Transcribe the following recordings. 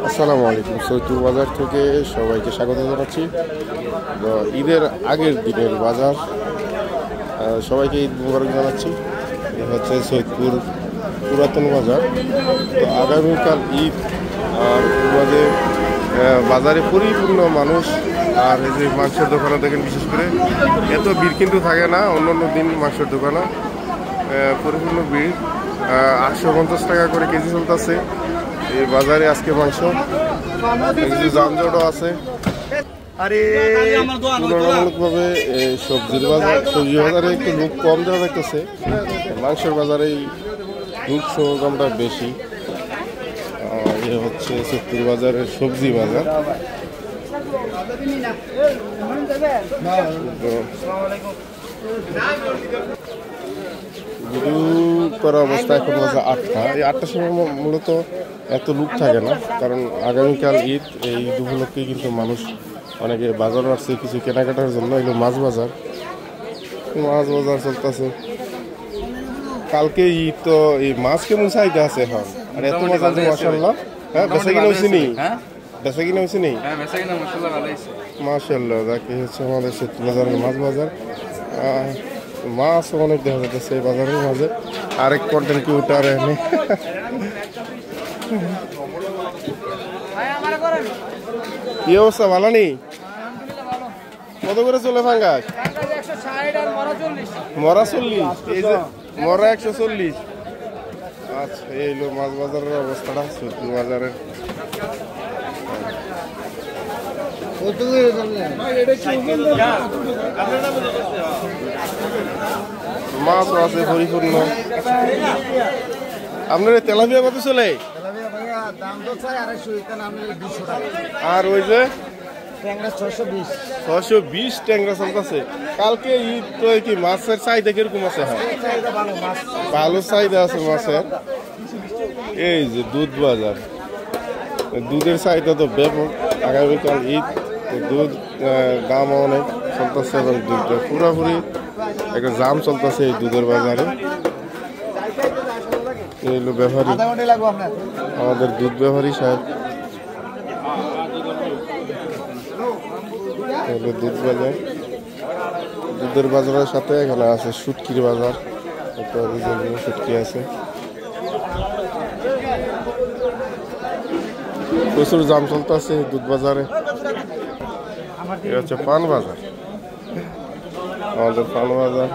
আসসালামু আলাইকুম। সৈয়দপুর বাজার থেকে সবাইকে স্বাগত জানাচ্ছি। ঈদের আগের দিনের বাজার, সবাইকে ঈদ মুবারক জানাচ্ছি। এ হচ্ছে সৈয়দপুর পুরাতন বাজার। তো আগামীকাল ঈদ, আর মাঝে বাজারে পরিপূর্ণ মানুষ। আর এই যে মাংসের দোকানে দেখেন, বিশেষ করে এত ভিড় কিন্তু থাকে না অন্যান্য দিন। মাংসের দোকানে পরিপূর্ণ ভিড়। 850 টাকা করে কেজি চলতেছে এই বাজারে আজকে মাংস। কিছু যানজটও আছে। তুলনামূলকভাবে সবজি বাজারে একটু লোক কম দেওয়া যাইতেছে, মাংসের বাজারে লোক সমাগমটা বেশি। এ হচ্ছে সৈয়দপুর বাজারের সবজি বাজার। ভিডিও করা অবস্থা এখন বাজে 8টা। এই 8টার সময় মূলত এত লোক থাকে না, কারণ আগামীকাল ঈদ। এই ঈদ উপলক্ষে কিন্তু মানুষ অনেকে বাজার আসছে কিছু কেনাকাটার জন্য। এগুলো মাছ বাজার চলতেছে। কালকে ঈদ, তো এই মাছ কেমন চাহিদা আছে এখন? আর এত মাছ আছে মাশাআল্লাহ। হ্যাঁ, বেচা কিনা হয়েছে নি? বেচা কিনা হয়েছে নি? মাশাআল্লাহ। যাকে হচ্ছে আমাদের সৈয়দপুর বাজারের মাছ বাজার। মাছ অনেক দেখা যাচ্ছে এই বাজারের মাঝে। আরেক কন্টেন্ট ক্রিয়েটর এনে কি অবস্থা? ভালো নেই? কত করে চলে ফাঙ্গাস? মরা 40, এই যে মরা 140। আচ্ছা, এই হলো মাছ বাজারের অবস্থাটা সৈয়দপুর বাজারের। মাছ আছে পরিপূর্ণ। আপনার তেলাপিয়া কত চলে? আর ওই যে 620 ট্যাংরা চলতেছে। কালকে ঈদ, তো কি মাছের চাহিদা কিরকম আছে? ভালো চাহিদা আছে মাছের। এই যে দুধ বাজার, দুধের চাহিদা তো ব্যাপক। আগামীকাল ঈদ, দুধ দাম অনেক চলতেছে এবং দুধটা পুরোপুরি একটা জাম চলতেছে এই দুধের বাজারে। এই হলো ব্যাপারী, আমাদের দুধ ব্যাপারী সাহেব। হলো দুধ বাজার। দুধের বাজারের সাথে এখানে আছে শুটকির বাজার। শুটকি আছে, প্রচুর জাম চলতেছে দুধ বাজারে। এটা হচ্ছে পান বাজার, আমাদের পান বাজার।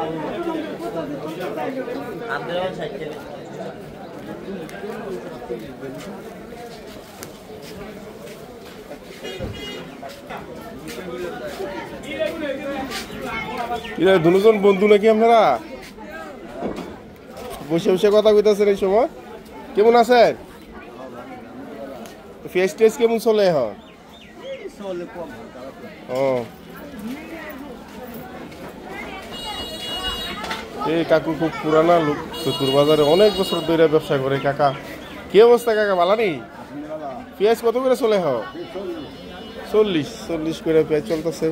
দুজন বন্ধু নাকি আপনারা? বসে বসে কথা কইতেছেন এই সময়? কেমন আছেন? ফেস টেস কেমন চলে এখন? এই কাকু খুব পুরানা লোক, সৈয়দপুর বাজারে অনেক বছর ধরে ব্যবসা করে। কাকা কি অবস্থা? কাকা ভালো নেই? পেঁয়াজ কত করে চলে? 40 করে পেঁয়াজ চলতেছে।